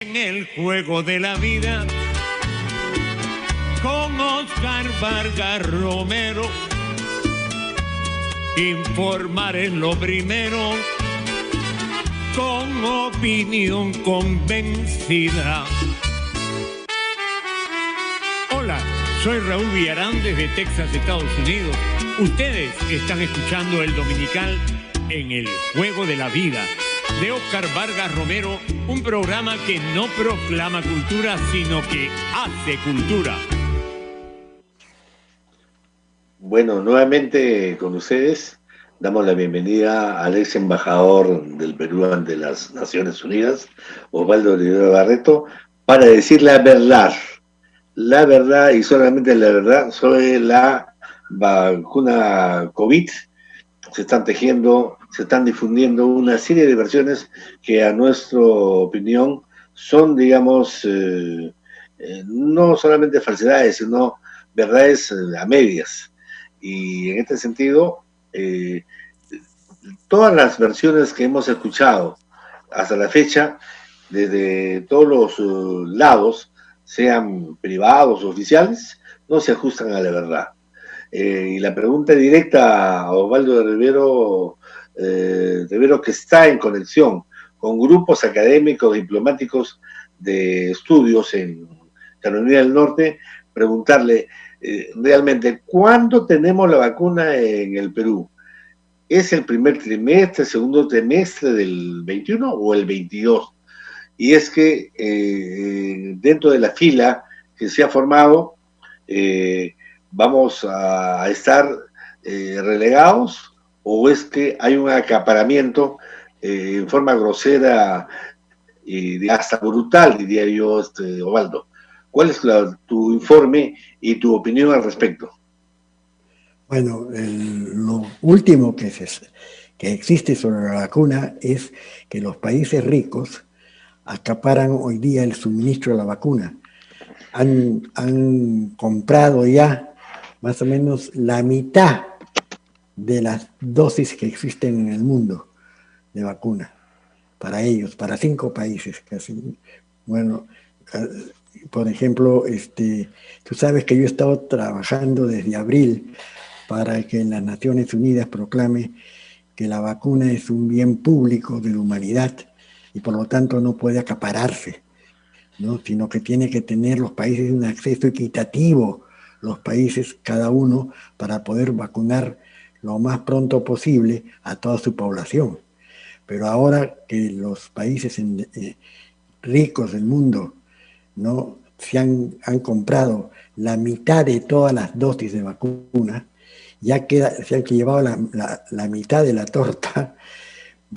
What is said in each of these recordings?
En el juego de la vida, con Oscar Vargas Romero, informar es lo primero, con opinión convencida. Hola, soy Raúl Villarán desde Texas, Estados Unidos. Ustedes están escuchando el dominical En el Juego de la Vida, de Oscar Vargas Romero, un programa que no proclama cultura, sino que hace cultura. Bueno, nuevamente con ustedes damos la bienvenida al ex embajador del Perú ante las Naciones Unidas, Osvaldo Rivero Barreto, para decir la verdad y solamente la verdad sobre la vacuna COVID. Se están tejiendo, se están difundiendo una serie de versiones que a nuestra opinión son, digamos, no solamente falsedades, sino verdades a medias. Y en este sentido, todas las versiones que hemos escuchado hasta la fecha, desde todos los lados, sean privados o oficiales, no se ajustan a la verdad. Y la pregunta directa a Osvaldo Rivero, que está en conexión con grupos académicos, diplomáticos de estudios en Carolina del Norte, preguntarle realmente, ¿cuándo tenemos la vacuna en el Perú? ¿Es el primer trimestre, segundo trimestre del 21 o el 22? Y es que dentro de la fila que se ha formado, ¿vamos a estar relegados o es que hay un acaparamiento en forma grosera y hasta brutal, diría yo, Osvaldo? ¿Cuál es tu informe y tu opinión al respecto? Bueno, lo último que existe sobre la vacuna es que los países ricos acaparan hoy día el suministro de la vacuna. Han comprado ya más o menos la mitad de las dosis que existen en el mundo de vacuna para ellos, para 5 países casi. Bueno, por ejemplo, tú sabes que yo he estado trabajando desde abril para que las Naciones Unidas proclame que la vacuna es un bien público de la humanidad y por lo tanto no puede acapararse, ¿no? Sino que tiene que tener los países un acceso equitativo, los países cada uno, para poder vacunar lo más pronto posible a toda su población. Pero ahora que los países ricos del mundo, ¿no?, han comprado la mitad de todas las dosis de vacuna, ya se han llevado la mitad de la torta,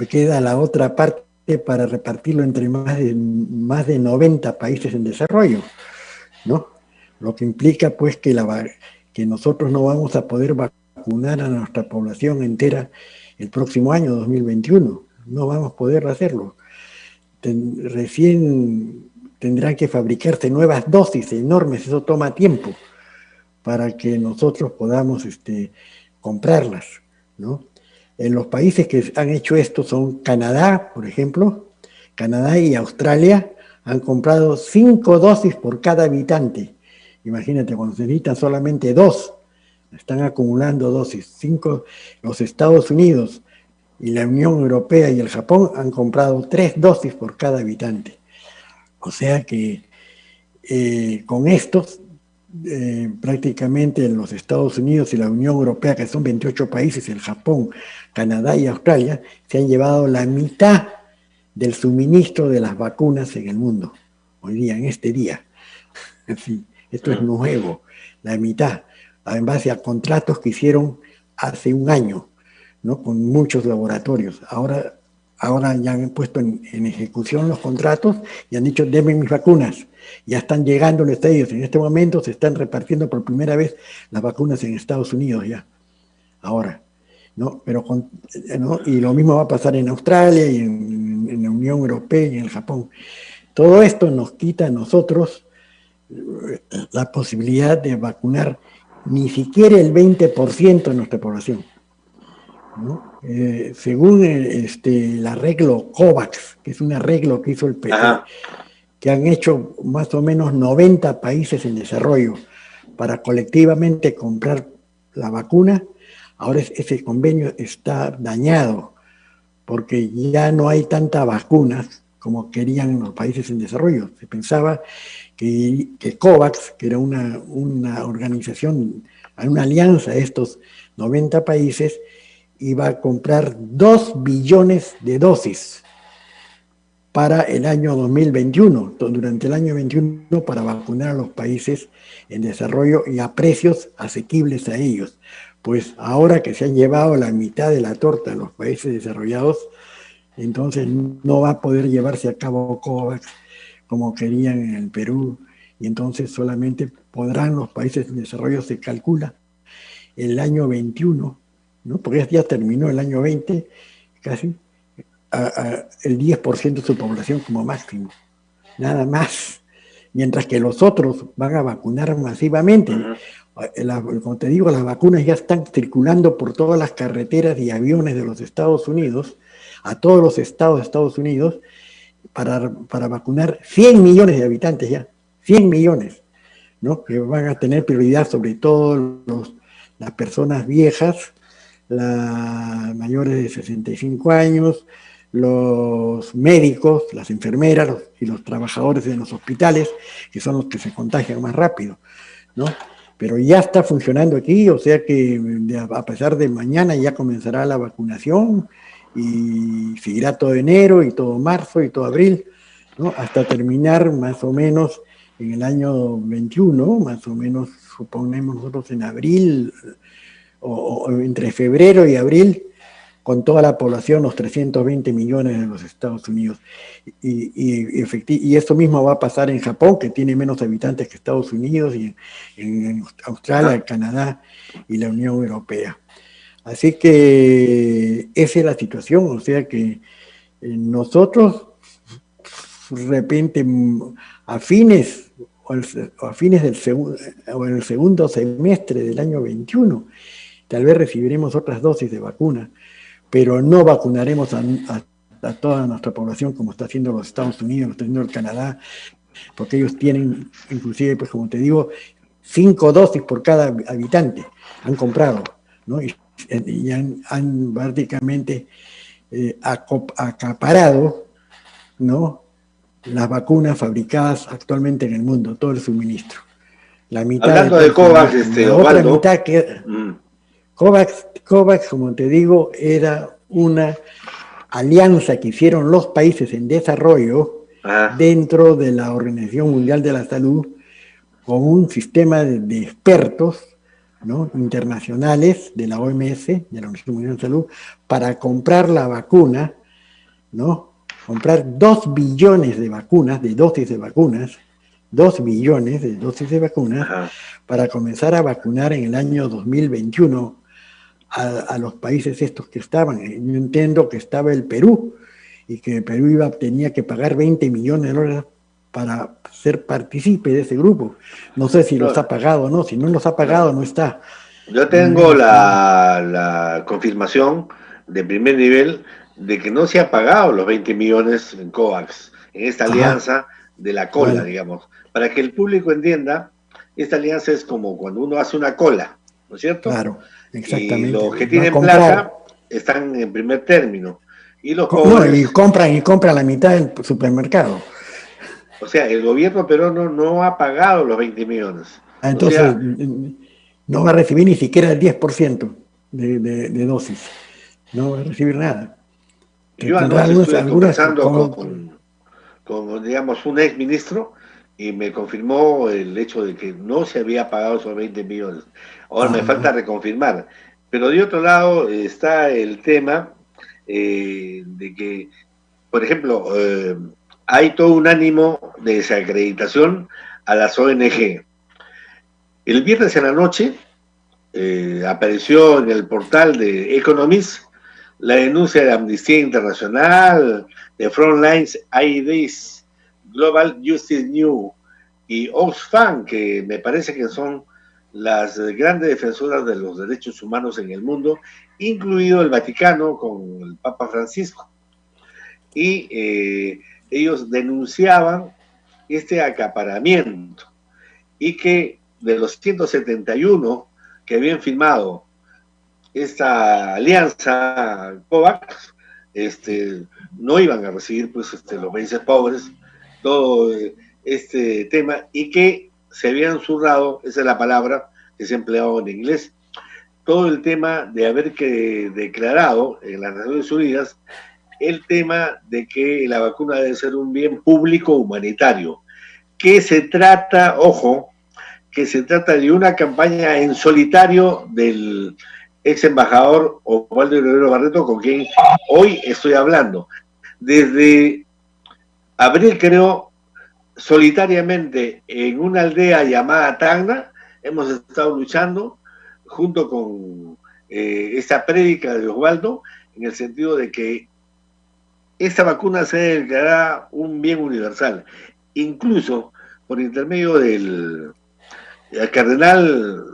queda la otra parte para repartirlo entre más de 90 países en desarrollo, ¿no? Lo que implica pues que nosotros no vamos a poder vacunar a nuestra población entera el próximo año 2021, no vamos a poder hacerlo. Recién tendrán que fabricarse nuevas dosis enormes, eso toma tiempo para que nosotros podamos comprarlas, ¿no? En los países que han hecho esto son Canadá, por ejemplo. Canadá y Australia han comprado 5 dosis por cada habitante. Imagínate, cuando se necesitan solamente 2, están acumulando dosis. 5, los Estados Unidos y la Unión Europea y el Japón han comprado 3 dosis por cada habitante. O sea que con estos, prácticamente en los Estados Unidos y la Unión Europea, que son 28 países, el Japón, Canadá y Australia, se han llevado la mitad del suministro de las vacunas en el mundo, hoy día, en este día. En fin, esto es nuevo, la mitad, en base a contratos que hicieron hace un año, ¿no?, con muchos laboratorios. Ahora ya han puesto en ejecución los contratos y han dicho, denme mis vacunas. Ya están llegando los ellos. En este momento se están repartiendo por primera vez las vacunas en Estados Unidos ya. Ahora, ¿no? Pero ¿no? Y lo mismo va a pasar en Australia y en la Unión Europea y en el Japón. Todo esto nos quita a nosotros la posibilidad de vacunar ni siquiera el 20% de nuestra población, ¿no? Según el arreglo COVAX, que es un arreglo que hizo el Perú, que han hecho más o menos 90 países en desarrollo para colectivamente comprar la vacuna. Ahora ese convenio está dañado porque ya no hay tantas vacunas como querían los países en desarrollo. Se pensaba que COVAX, que era una organización, una alianza de estos 90 países, iba a comprar 2 billones de dosis para el año 2021, durante el año 21, para vacunar a los países en desarrollo y a precios asequibles a ellos. Pues ahora que se han llevado la mitad de la torta a los países desarrollados, entonces no va a poder llevarse a cabo COVAX como querían en el Perú, y entonces solamente podrán los países en desarrollo, se calcula, el año 21, ¿no? Porque ya terminó el año 20, casi, el 10% de su población como máximo, nada más, mientras que los otros van a vacunar masivamente. Como te digo, las vacunas ya están circulando por todas las carreteras y aviones de los Estados Unidos, a todos los estados de Estados Unidos, para vacunar 100 millones de habitantes ya, 100 millones, ¿no? Que van a tener prioridad sobre todo las personas viejas, las mayores de 65 años, los médicos, las enfermeras y los trabajadores de los hospitales, que son los que se contagian más rápido, ¿no? Pero ya está funcionando aquí, o sea que a pesar de mañana ya comenzará la vacunación y seguirá todo enero y todo marzo y todo abril, ¿no? Hasta terminar más o menos en el año 21, más o menos suponemos nosotros en abril o entre febrero y abril, con toda la población, los 320 millones de los Estados Unidos. Y esto mismo va a pasar en Japón, que tiene menos habitantes que Estados Unidos, y en Australia, Canadá y la Unión Europea. Así que esa es la situación, o sea que nosotros, de repente, a fines o en el segundo semestre del año 21, tal vez recibiremos otras dosis de vacuna, pero no vacunaremos a toda nuestra población como está haciendo los Estados Unidos, como está haciendo el Canadá, porque ellos tienen, inclusive, pues como te digo, 5 dosis por cada habitante, han comprado, ¿no? Y han prácticamente acaparado, ¿no?, las vacunas fabricadas actualmente en el mundo, todo el suministro. La mitad hablando de COVAX, la otra mitad que COVAX, como te digo, era una alianza que hicieron los países en desarrollo dentro de la Organización Mundial de la Salud, con un sistema de expertos, ¿no?, internacionales de la OMS, de la Organización Mundial de la Salud, para comprar la vacuna, ¿no? Comprar 2 billones de vacunas, de dosis de vacunas, 2 billones de dosis de vacunas, para comenzar a vacunar en el año 2021 a los países estos que estaban. Yo entiendo que estaba el Perú, y que el Perú tenía que pagar 20 millones de dólares para ser partícipe de ese grupo. No sé si los ha pagado o no, si no los ha pagado no está. Yo tengo la confirmación de primer nivel de que no se ha pagado los 20 millones en COVAX, en esta alianza de la cola, digamos. Para que el público entienda, esta alianza es como cuando uno hace una cola, ¿no es cierto? Claro, exactamente. Y los que tienen plata están en primer término. Y los pobres... No, y compran la mitad del supermercado. O sea, el gobierno peruano no ha pagado los 20 millones. Entonces, o sea, no va a recibir ni siquiera el 10% de dosis. No va a recibir nada. Yo anoche estuve conversando con, digamos, un ex ministro, y me confirmó el hecho de que no se había pagado esos 20 millones. Ahora me falta reconfirmar. Pero de otro lado está el tema de que, por ejemplo, hay todo un ánimo de desacreditación a las ONG. El viernes en la noche apareció en el portal de Economist la denuncia de Amnistía Internacional, de Frontlines IDs, Global Justice New y Oxfam, que me parece que son las grandes defensoras de los derechos humanos en el mundo, incluido el Vaticano con el Papa Francisco. Y ellos denunciaban este acaparamiento, y que de los 171 que habían firmado esta alianza COVAX, no iban a recibir pues los países pobres todo este tema, y que se habían zurrado, esa es la palabra que se ha empleado en inglés, todo el tema de haber que declarado en las Naciones Unidas el tema de que la vacuna debe ser un bien público humanitario, que se trata, ojo, que se trata de una campaña en solitario del ex embajador Osvaldo Rivero Barreto, con quien hoy estoy hablando. Desde abril, creo, solitariamente en una aldea llamada Tacna, hemos estado luchando junto con esta prédica de Osvaldo, en el sentido de que esta vacuna se declarará un bien universal, incluso por intermedio del cardenal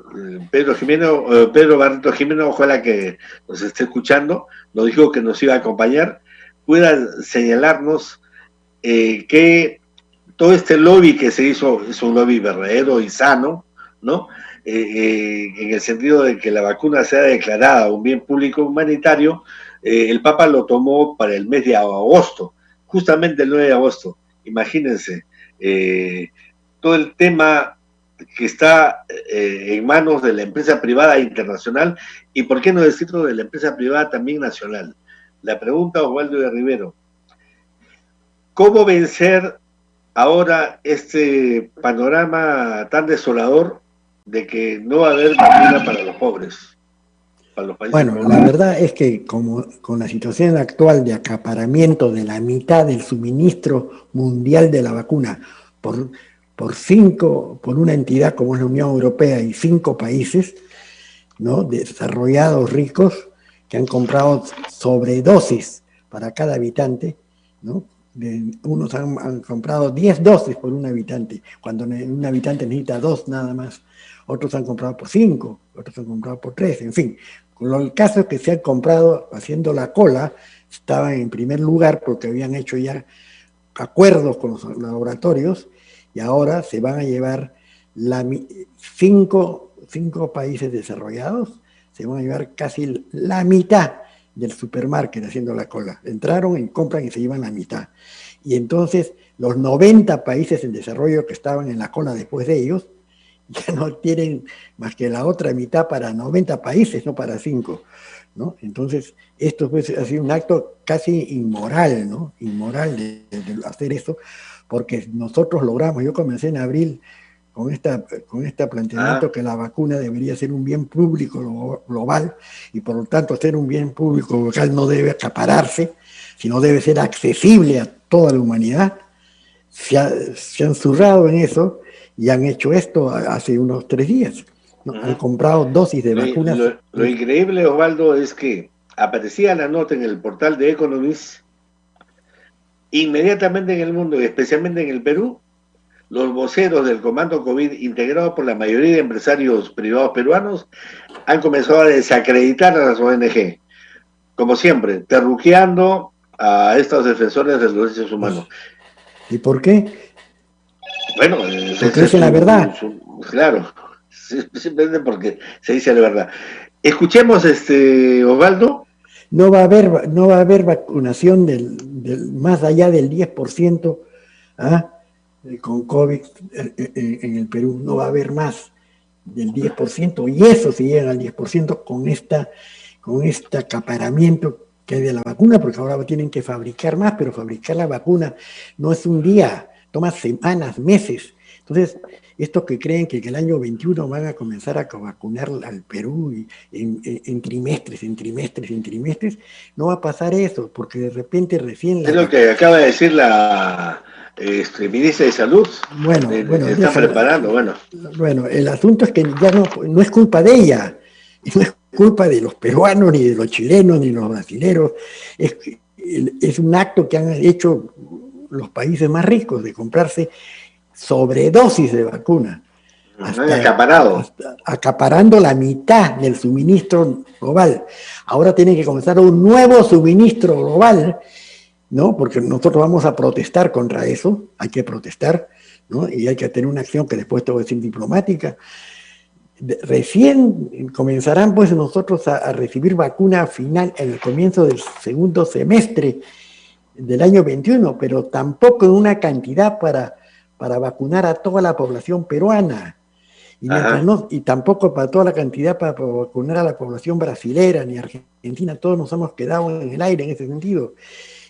Pedro Barreto Jimeno, ojalá que nos esté escuchando, nos dijo que nos iba a acompañar, pueda señalarnos que todo este lobby que se hizo es un lobby verdadero y sano, ¿no? En el sentido de que la vacuna sea declarada un bien público humanitario. El Papa lo tomó para el mes de agosto, justamente el 9 de agosto. Imagínense, todo el tema que está en manos de la empresa privada internacional, y por qué no decirlo de la empresa privada también nacional. La pregunta, Osvaldo de Rivero, ¿cómo vencer ahora este panorama tan desolador de que no va a haber vacuna para los pobres? Para los países pobres. La verdad es que como con la situación actual de acaparamiento de la mitad del suministro mundial de la vacuna por una entidad como es la Unión Europea y 5 países, ¿no?, desarrollados, ricos, que han comprado sobredosis para cada habitante, ¿no? Unos han comprado 10 dosis por un habitante, cuando un habitante necesita 2 nada más. Otros han comprado por 5, otros han comprado por 3, en fin. El caso es que se han comprado haciendo la cola, estaban en primer lugar porque habían hecho ya acuerdos con los laboratorios, y ahora se van a llevar 5 países desarrollados, se van a llevar casi la mitad del supermarket haciendo la cola. Entraron y compran y se llevan la mitad. Y entonces los 90 países en desarrollo que estaban en la cola después de ellos, ya no tienen más que la otra mitad para 90 países, no para 5, ¿no? Entonces, esto pues, ha sido un acto casi inmoral, ¿no? Inmoral de hacer eso, porque nosotros logramos, yo comencé en abril con este planteamiento que la vacuna debería ser un bien público global, y por lo tanto ser un bien público global no debe acapararse, sino debe ser accesible a toda la humanidad. Se han zurrado en eso y han hecho esto hace unos 3 días, ¿no? Han comprado dosis de vacunas. Lo increíble, Osvaldo, es que aparecía la nota en el portal de Economist, inmediatamente en el mundo y especialmente en el Perú, los voceros del Comando COVID, integrados por la mayoría de empresarios privados peruanos, han comenzado a desacreditar a las ONG, como siempre, terruqueando a estos defensores de los derechos humanos. ¿Y por qué? Bueno, porque dicen la verdad. Claro, simplemente porque se dice la verdad. Escuchemos, Osvaldo. No va a haber vacunación del más allá del 10%, con COVID en el Perú. No va a haber más del 10%, y eso si llegan al 10% con este acaparamiento que hay de la vacuna, porque ahora tienen que fabricar más, pero fabricar la vacuna no es un día, toma semanas, meses. Entonces, estos que creen que el año 21 van a comenzar a vacunar al Perú en trimestres, no va a pasar eso, porque de repente recién... Es lo que acaba de decir la ministra de Salud. Bueno, están preparando, Bueno, el asunto es que ya no es culpa de ella, no es culpa de los peruanos, ni de los chilenos, ni de los brasileños. Es un acto que han hecho los países más ricos de comprarse sobredosis de vacuna. Acaparando la mitad del suministro global. Ahora tienen que comenzar un nuevo suministro global ¿no? Porque nosotros vamos a protestar contra eso, hay que protestar, ¿no? Y hay que tener una acción que después te voy a decir diplomática. Recién comenzarán pues nosotros a recibir vacuna final en el comienzo del segundo semestre del año 21, pero tampoco en una cantidad para vacunar a toda la población peruana. Y tampoco para toda la cantidad para vacunar a la población brasilera ni argentina. Todos nos hemos quedado en el aire en ese sentido.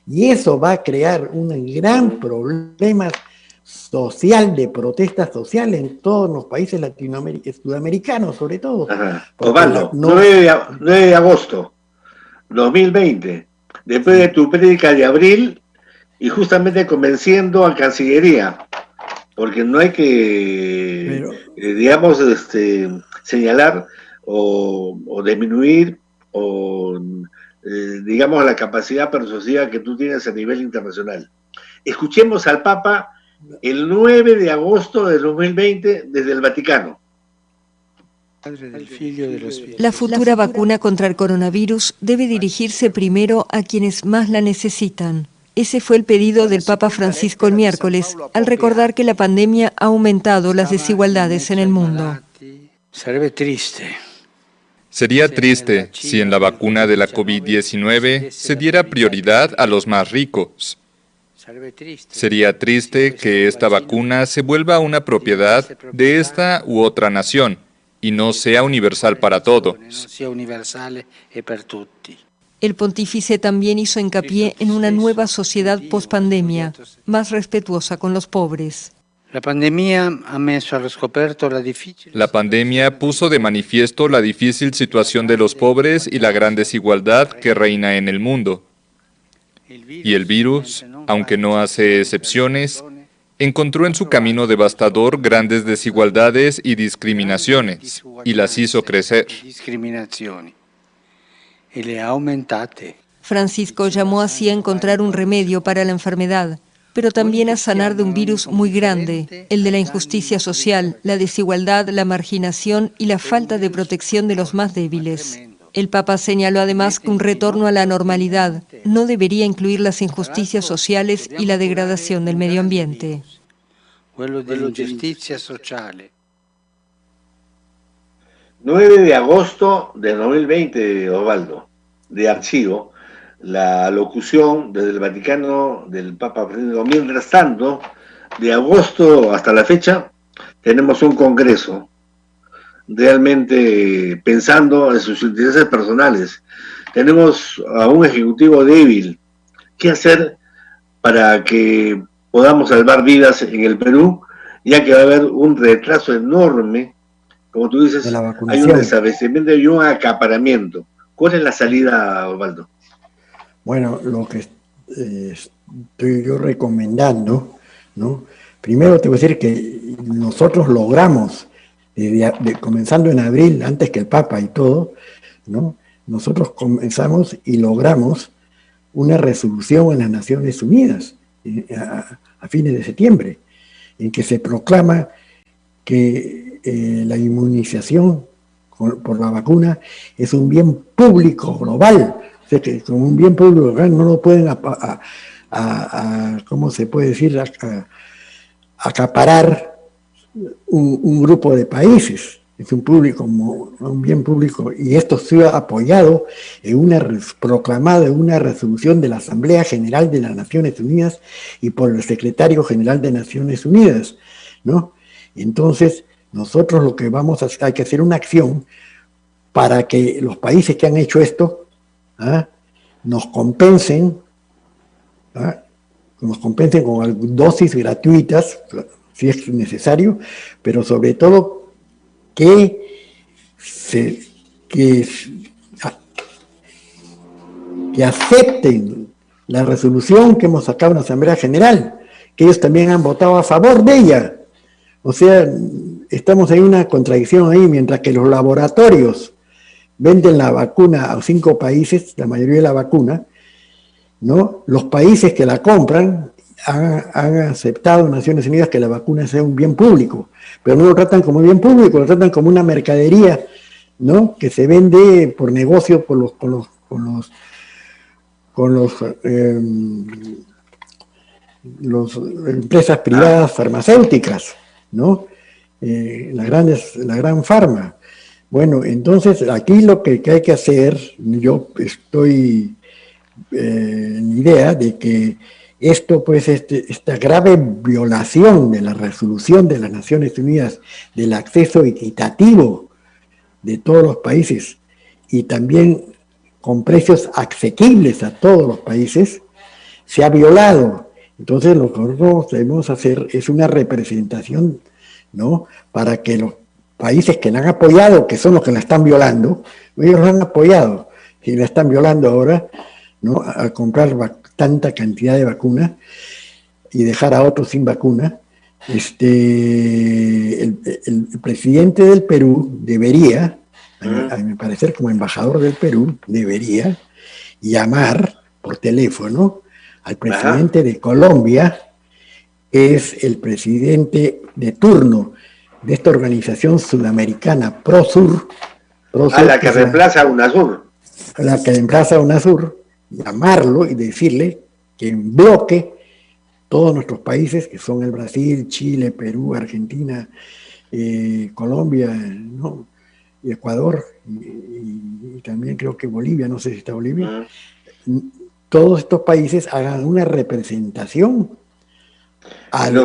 Y eso va a crear un gran problema social, de protesta social en todos los países sudamericanos, sobre todo. Osvaldo, 9 de agosto 2020, después de tu prédica de abril, y justamente convenciendo a Cancillería, porque no hay que, digamos, señalar o disminuir o digamos la capacidad persuasiva que tú tienes a nivel internacional. Escuchemos al Papa el 9 de agosto de 2020 desde el Vaticano. La futura vacuna contra el coronavirus debe dirigirse primero a quienes más la necesitan. Ese fue el pedido del Papa Francisco el miércoles, al recordar que la pandemia ha aumentado las desigualdades en el mundo. Sería triste si en la vacuna de la COVID-19 se diera prioridad a los más ricos. Sería triste que esta vacuna se vuelva una propiedad de esta u otra nación y no sea universal para todos. El pontífice también hizo hincapié en una nueva sociedad post-pandemia, más respetuosa con los pobres. La pandemia puso de manifiesto la difícil situación de los pobres y la gran desigualdad que reina en el mundo. Y el virus, aunque no hace excepciones, encontró en su camino devastador grandes desigualdades y discriminaciones, y las hizo crecer. Francisco llamó así a encontrar un remedio para la enfermedad, pero también a sanar de un virus muy grande, el de la injusticia social, la desigualdad, la marginación y la falta de protección de los más débiles. El Papa señaló además que un retorno a la normalidad no debería incluir las injusticias sociales y la degradación del medio ambiente. 9 de agosto de 2020, Osvaldo, de archivo, la locución desde el Vaticano del Papa Francisco. Mientras tanto, de agosto hasta la fecha, tenemos un congreso realmente pensando en sus intereses personales. Tenemos a un ejecutivo débil. ¿Qué hacer para que podamos salvar vidas en el Perú? Ya que va a haber un retraso enorme, como tú dices, hay un desabastecimiento y un acaparamiento. ¿Cuál es la salida, Osvaldo? Bueno, lo que estoy yo recomendando, ¿no? Primero te voy a decir que nosotros logramos, comenzando en abril, antes que el Papa y todo, ¿no? Nosotros comenzamos y logramos una resolución en las Naciones Unidas a fines de septiembre, en que se proclama que la inmunización por la vacuna es un bien público global. O sea, que como un bien público global no lo pueden, ¿cómo se puede decir?, acaparar un grupo de países. Es un bien público, y esto ha sido apoyado proclamado en una resolución de la Asamblea General de las Naciones Unidas y por el Secretario General de Naciones Unidas, ¿no? Entonces, nosotros lo que hay que hacer una acción para que los países que han hecho esto nos compensen con dosis gratuitas, si es necesario, pero sobre todo que acepten la resolución que hemos sacado en la Asamblea General, que ellos también han votado a favor de ella. O sea, estamos en una contradicción ahí, mientras que los laboratorios venden la vacuna a 5 países, la mayoría de la vacuna, ¿no? Los países que la compran han aceptado en Naciones Unidas que la vacuna sea un bien público, pero no lo tratan como bien público, lo tratan como una mercadería, ¿no? Que se vende por negocio con con las empresas privadas farmacéuticas, ¿no? La gran farma. Bueno, entonces aquí lo que hay que hacer, yo estoy en idea de que esto, pues, esta grave violación de la resolución de las Naciones Unidas del acceso equitativo de todos los países y también con precios asequibles a todos los países, se ha violado. Entonces lo que nosotros debemos hacer es una representación, ¿no?, para que los países que la han apoyado, que son los que la están violando, ellos la han apoyado y la están violando ahora, ¿no?, a comprar tanta cantidad de vacunas y dejar a otros sin vacuna. El presidente del Perú debería, a mi parecer, como embajador del Perú, debería llamar por teléfono al presidente de Colombia, que es el presidente de turno de esta organización sudamericana ProSur, la que reemplaza a UNASUR. La que reemplaza a UNASUR, llamarlo y decirle que en bloque todos nuestros países, que son el Brasil, Chile, Perú, Argentina, Colombia, ¿no?, y Ecuador, y también creo que Bolivia, no sé si está Bolivia, todos estos países hagan una representación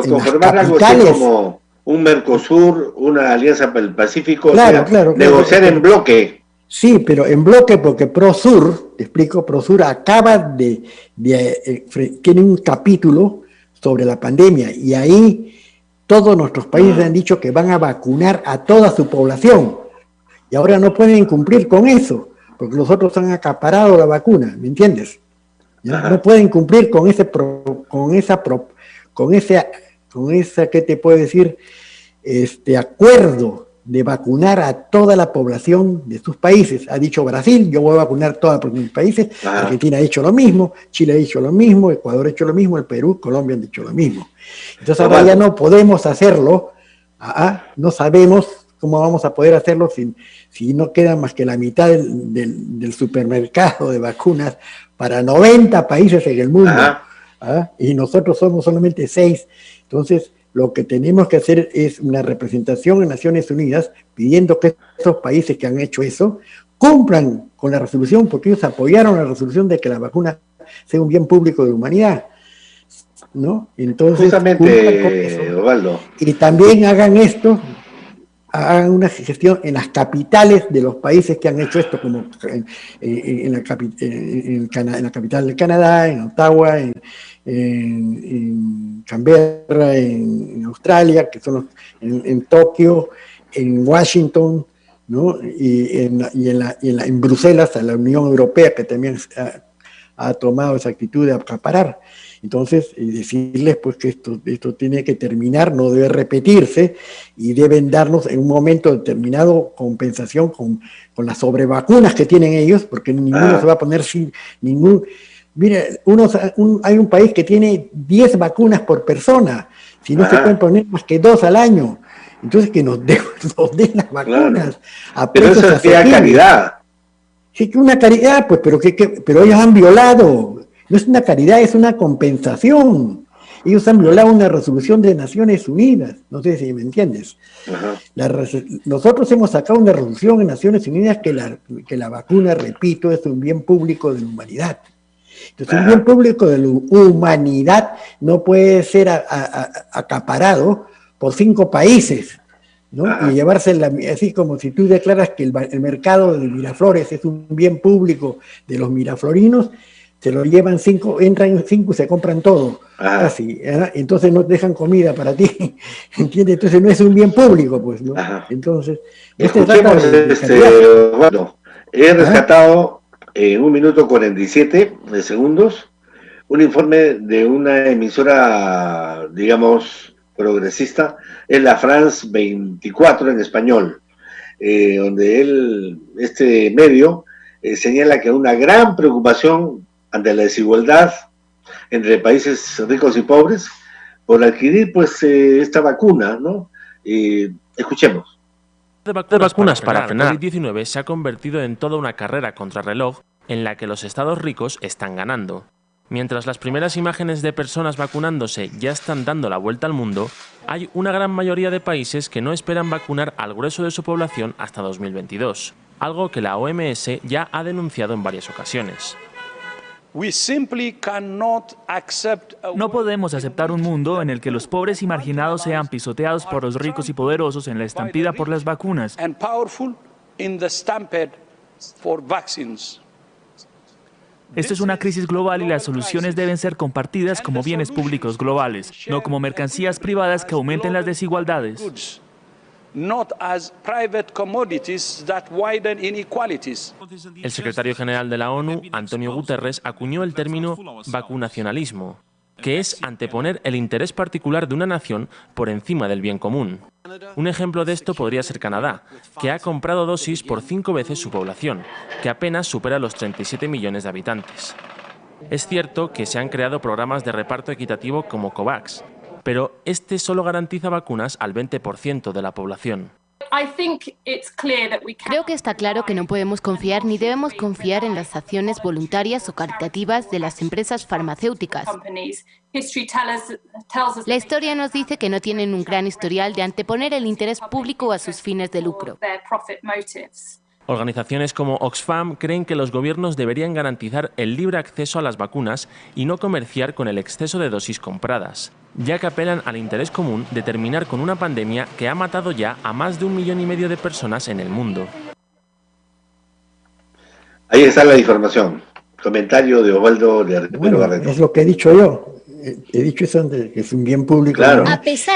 conformar algo así como un Mercosur, una alianza para el Pacífico, negociar en bloque. Sí, pero en bloque, porque ProSur, te explico, ProSur acaba tiene un capítulo sobre la pandemia, y ahí todos nuestros países han dicho que van a vacunar a toda su población, y ahora no pueden cumplir con eso, porque los otros han acaparado la vacuna, ¿me entiendes? No pueden cumplir con esa, ¿qué te puedo decir? Acuerdo de vacunar a toda la población de sus países. Ha dicho Brasil, yo voy a vacunar a todos mis países, Argentina ha dicho lo mismo, Chile ha dicho lo mismo, Ecuador ha hecho lo mismo, el Perú, Colombia han dicho lo mismo. Entonces ahora ya no podemos hacerlo, no sabemos cómo vamos a poder hacerlo si no queda más que la mitad del supermercado de vacunas para 90 países en el mundo, y nosotros somos solamente 6. Entonces, lo que tenemos que hacer es una representación en Naciones Unidas pidiendo que esos países que han hecho eso cumplan con la resolución, porque ellos apoyaron la resolución de que la vacuna sea un bien público de la humanidad, ¿no? Entonces, justamente, Osvaldo. Y también hagan una gestión en las capitales de los países que han hecho esto, como en la capital de Canadá, en Ottawa, en Canberra, en Australia, que son en Tokio, en Washington, ¿no? y en Bruselas, a la Unión Europea, que también ha tomado esa actitud de acaparar. Entonces, decirles pues que esto tiene que terminar, no debe repetirse, y deben darnos en un momento determinado compensación con las sobrevacunas que tienen ellos, porque ninguno se va a poner sin ningún... Mire, hay un país que tiene 10 vacunas por persona, si no se pueden poner más que 2 al año. Entonces que nos den las vacunas. Claro. Pero eso es caridad. Sí, que una caridad, pues, pero ellos han violado. No es una caridad, es una compensación. Ellos han violado una resolución de Naciones Unidas. No sé si me entiendes. Nosotros hemos sacado una resolución en Naciones Unidas que la vacuna, repito, es un bien público de la humanidad. Entonces, un bien público de la humanidad no puede ser acaparado por 5 países, ¿no? Y llevársela, así como si tú declaras que el mercado de Miraflores es un bien público de los miraflorinos, se lo llevan 5, entran 5 y se compran todo. Así, entonces no dejan comida para ti, ¿entiendes? Entonces no es un bien público, pues, ¿no? Entonces, bueno, he rescatado en 1 minuto 47 de segundos un informe de una emisora, digamos, progresista, es la France 24 en español, donde este medio señala que una gran preocupación ante la desigualdad entre países ricos y pobres por adquirir pues esta vacuna, ¿no? Escuchemos. De vacunas para frenar la COVID-19 se ha convertido en toda una carrera contrarreloj en la que los estados ricos están ganando. Mientras las primeras imágenes de personas vacunándose ya están dando la vuelta al mundo, hay una gran mayoría de países que no esperan vacunar al grueso de su población hasta 2022, algo que la OMS ya ha denunciado en varias ocasiones. No podemos aceptar un mundo en el que los pobres y marginados sean pisoteados por los ricos y poderosos en la estampida por las vacunas. Esta es una crisis global y las soluciones deben ser compartidas como bienes públicos globales, no como mercancías privadas que aumenten las desigualdades. El secretario general de la ONU, Antonio Guterres, acuñó el término vacunacionalismo, que es anteponer el interés particular de una nación por encima del bien común. Un ejemplo de esto podría ser Canadá, que ha comprado dosis por 5 veces su población, que apenas supera los 37 millones de habitantes. Es cierto que se han creado programas de reparto equitativo como COVAX, pero este solo garantiza vacunas al 20% de la población. Creo que está claro que no podemos confiar ni debemos confiar en las acciones voluntarias o caritativas de las empresas farmacéuticas. La historia nos dice que no tienen un gran historial de anteponer el interés público a sus fines de lucro. Organizaciones como Oxfam creen que los gobiernos deberían garantizar el libre acceso a las vacunas y no comerciar con el exceso de dosis compradas, ya que apelan al interés común de terminar con una pandemia que ha matado ya a más de 1,5 millones de personas en el mundo. Ahí está la información. Comentario de Osvaldo de Arturo Barreto. Es lo que he dicho yo. He dicho eso, que es un bien público. Claro.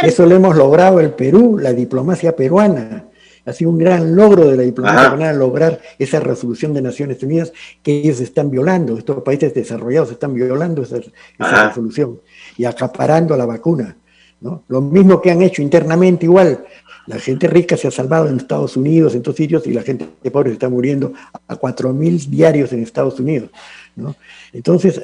Eso lo hemos logrado el Perú, la diplomacia peruana. Ha sido un gran logro de la diplomacia peruana lograr esa resolución de Naciones Unidas que ellos están violando, estos países desarrollados están violando esa resolución y acaparando la vacuna, ¿no? Lo mismo que han hecho internamente igual. La gente rica se ha salvado en Estados Unidos, en todos sitios, y la gente pobre se está muriendo a 4.000 diarios en Estados Unidos, ¿no? Entonces,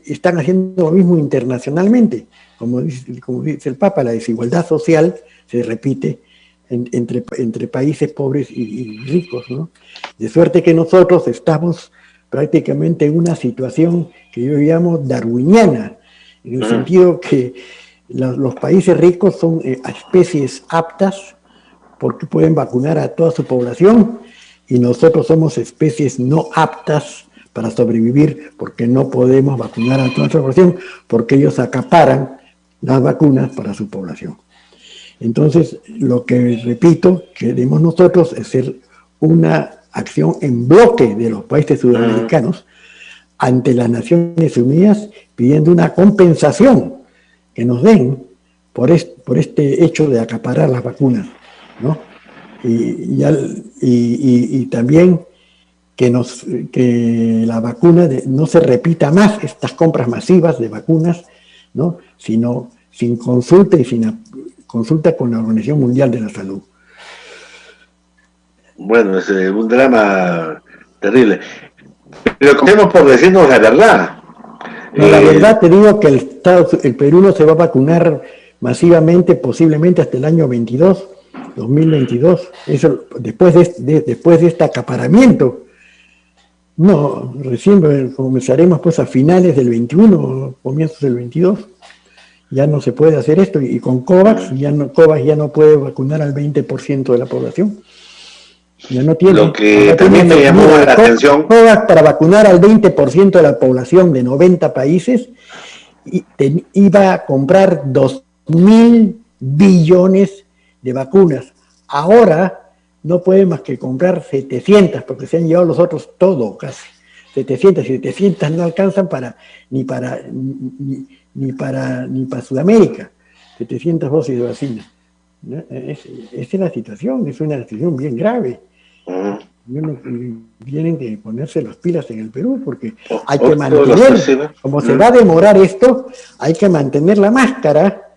están haciendo lo mismo internacionalmente. Como dice el Papa, la desigualdad social se repite entre países pobres y ricos, ¿no? De suerte que nosotros estamos prácticamente en una situación que yo llamo darwiniana, en el sentido que los países ricos son especies aptas porque pueden vacunar a toda su población, y nosotros somos especies no aptas para sobrevivir porque no podemos vacunar a toda nuestra población, porque ellos acaparan las vacunas para su población. Entonces, lo que repito, queremos nosotros es hacer una acción en bloque de los países sudamericanos ante las Naciones Unidas pidiendo una compensación que nos den por este hecho de acaparar las vacunas, ¿no? Y también que la vacuna no se repita más, estas compras masivas de vacunas, ¿no? Sino sin consulta y sin consulta con la Organización Mundial de la Salud. Bueno, es un drama terrible. Pero comencemos por decirnos la verdad. No, la verdad te digo que el Perú no se va a vacunar masivamente, posiblemente hasta el año 2022. Eso después de este acaparamiento. No, recién comenzaremos pues a finales del 21, comienzos del 22. Ya no se puede hacer esto, y con COVAX COVAX ya no puede vacunar al 20% de la población. Ya no tiene. Lo que también me llamó la atención. COVAX para vacunar al 20% de la población de 90 países iba a comprar 2.000 billones de vacunas. Ahora no puede más que comprar 700, porque se han llevado los otros todo casi. 700 no alcanzan ni para Sudamérica, 700 dosis de vacuna. Esa es la situación, es una situación bien grave. Tienen que ponerse las pilas en el Perú, porque hay que mantener, como se va a demorar esto, hay que mantener la máscara,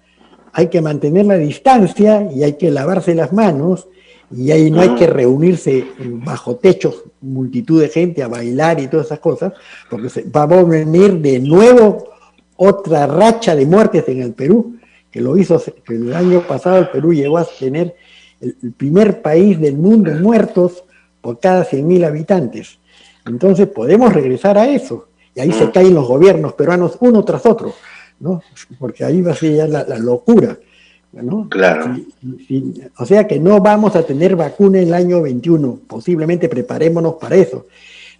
hay que mantener la distancia y hay que lavarse las manos, y ahí no hay que reunirse bajo techos, multitud de gente a bailar y todas esas cosas, porque va a venir de nuevo otra racha de muertes en el Perú, que el año pasado el Perú llegó a tener el primer país del mundo en muertos por cada 100.000 habitantes. Entonces podemos regresar a eso. Y ahí se caen los gobiernos peruanos uno tras otro, ¿no? Porque ahí va a ser ya la locura, ¿no? Claro. O sea que no vamos a tener vacuna en el año 21. Posiblemente preparémonos para eso.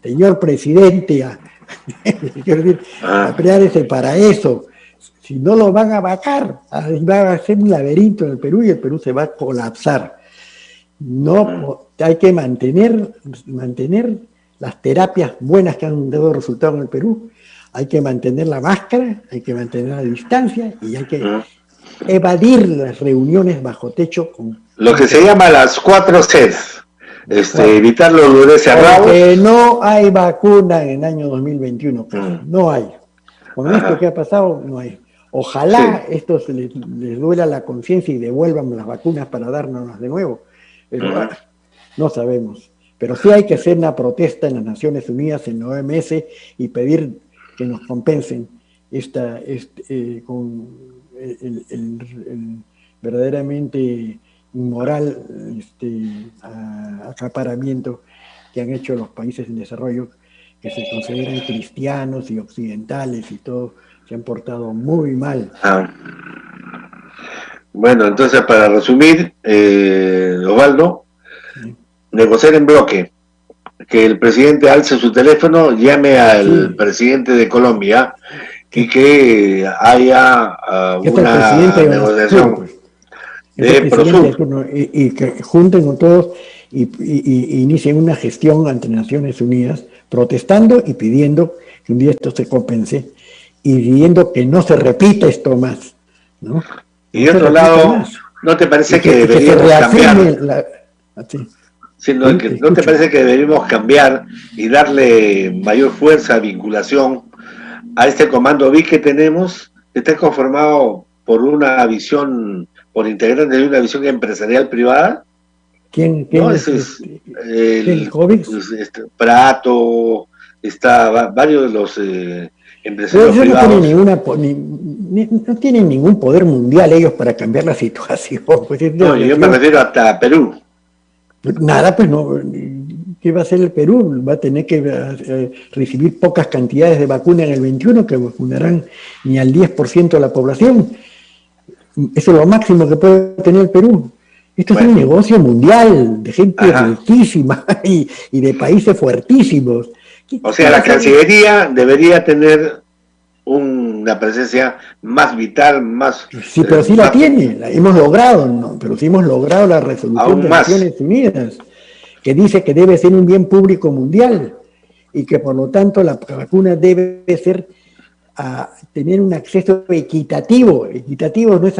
Señor presidente, quiero decir, prepárese para eso. Si no lo van a vacar, va a ser un laberinto en el Perú y el Perú se va a colapsar. No, hay que mantener las terapias buenas que han dado resultado en el Perú. Hay que mantener la máscara, hay que mantener la distancia y hay que evadir las reuniones bajo techo. Lo que se llama las 4 Cs. Evitar los lugares cerrados. Porque no hay vacuna en el año 2021. No hay. Con esto que ha pasado, no hay. Ojalá esto les duela la conciencia y devuelvan las vacunas para dárnoslas de nuevo. Pero no sabemos. Pero sí hay que hacer una protesta en las Naciones Unidas, en la OMS, y pedir que nos compensen con el verdaderamente inmoral acaparamiento que han hecho los países en desarrollo, que se consideran cristianos y occidentales y todo, se han portado muy mal. Bueno, entonces para resumir, Osvaldo, negociar en bloque, que el presidente alce su teléfono, llame al presidente de Colombia y que haya una negociación de Prosur. Y que junten con todos y inicien una gestión ante Naciones Unidas, protestando y pidiendo que un día esto se compense y pidiendo que no se repita esto más, ¿no? Y de otro lado, ¿no te parece que deberíamos cambiar? ¿No te parece que deberíamos cambiar y darle mayor fuerza, vinculación a este comando BIC que tenemos, que está conformado por una visión, por integrantes de una visión empresarial privada? ¿Quién ¿No? es el Prato, está varios de los empresarios privados. No tienen ningún poder mundial ellos para cambiar la situación. Pues, no, yo me refiero hasta Perú. Nada, pues no. ¿Qué va a hacer el Perú? Va a tener que recibir pocas cantidades de vacuna en el 21, que vacunarán ni al 10% de la población. Eso es lo máximo que puede tener el Perú. Esto es un negocio mundial de gente riquísima y de países fuertísimos. O sea, la Cancillería debería tener una presencia más vital, más... Sí, pero sí la tiene, la hemos logrado, ¿no? Pero sí hemos logrado la resolución de Naciones Unidas, que dice que debe ser un bien público mundial y que por lo tanto la vacuna debe ser tener un acceso equitativo. Equitativo no es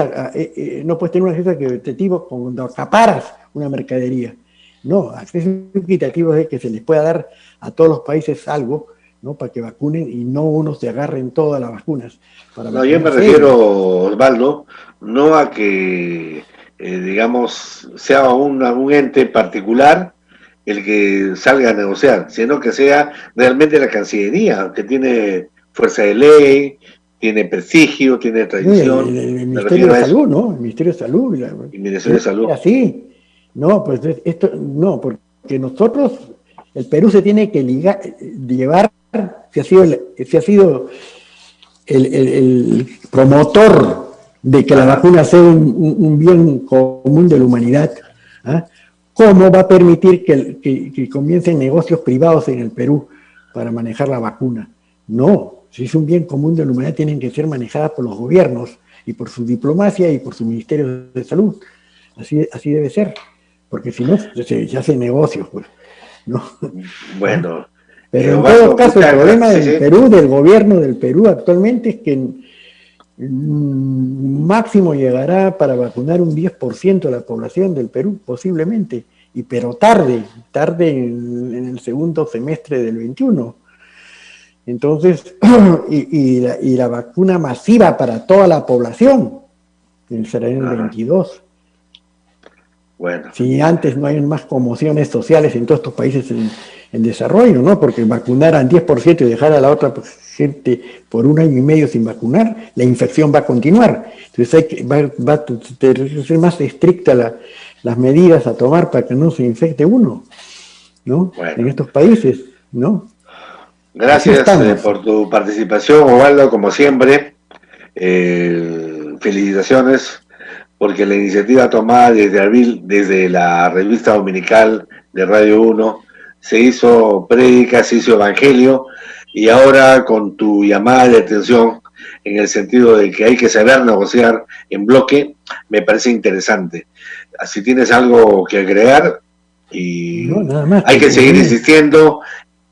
no puedes tener un acceso equitativo cuando acaparas una mercadería. No, acceso equitativo es que se les pueda dar a todos los países algo, ¿no? Para que vacunen y no unos se agarren todas las vacunas. No, yo me refiero, Osvaldo, no a que, digamos, sea un ente particular el que salga a negociar, sino que sea realmente la Cancillería, que tiene fuerza de ley, tiene prestigio, tiene tradición. El Ministerio de Salud, ¿no? El Ministerio de Salud. El Ministerio de Salud. Así. No, pues esto, no, porque nosotros, el Perú se tiene que llevar, se ha sido el promotor de que la vacuna sea un bien común de la humanidad. ¿Cómo va a permitir que comiencen negocios privados en el Perú para manejar la vacuna? No, si es un bien común de la humanidad, tienen que ser manejadas por los gobiernos y por su diplomacia y por su Ministerio de Salud. Así debe ser, porque si no, se hacen negocios, pues, ¿no? Bueno. Pero en todo caso, el problema del Perú, del gobierno del Perú actualmente, es que máximo llegará para vacunar un 10% de la población del Perú, posiblemente, pero tarde en el segundo semestre del 21. Entonces, y la vacuna masiva para toda la población será en el 22. Bueno. Si antes no hay más conmociones sociales en todos estos países en desarrollo, ¿no? Porque vacunar al 10% y dejar a la otra gente por 1 año y medio sin vacunar, la infección va a continuar. Entonces va a ser más estricta las medidas a tomar para que no se infecte uno, ¿no? Bueno. En estos países, ¿no? Gracias por tu participación, Osvaldo, como siempre. Felicitaciones, porque la iniciativa tomada desde la revista dominical de Radio 1 se hizo prédica, se hizo evangelio, y ahora con tu llamada de atención en el sentido de que hay que saber negociar en bloque, me parece interesante. Si tienes algo que agregar, y no, nada más, hay que seguir insistiendo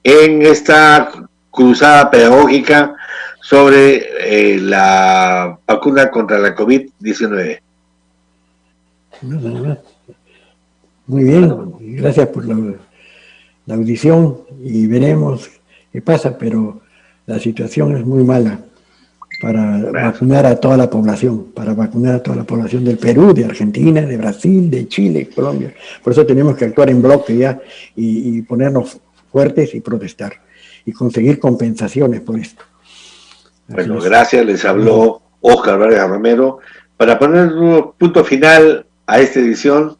en esta cruzada pedagógica sobre la vacuna contra la COVID-19. No, nada más. Muy bien, gracias por la audición, y veremos qué pasa, pero la situación es muy mala para vacunar a toda la población, del Perú, de Argentina, de Brasil, de Chile, Colombia. Por eso tenemos que actuar en bloque ya y ponernos fuertes y protestar y conseguir compensaciones por esto. Bueno, gracias. Les habló Óscar Vargas Romero para poner un punto final a esta edición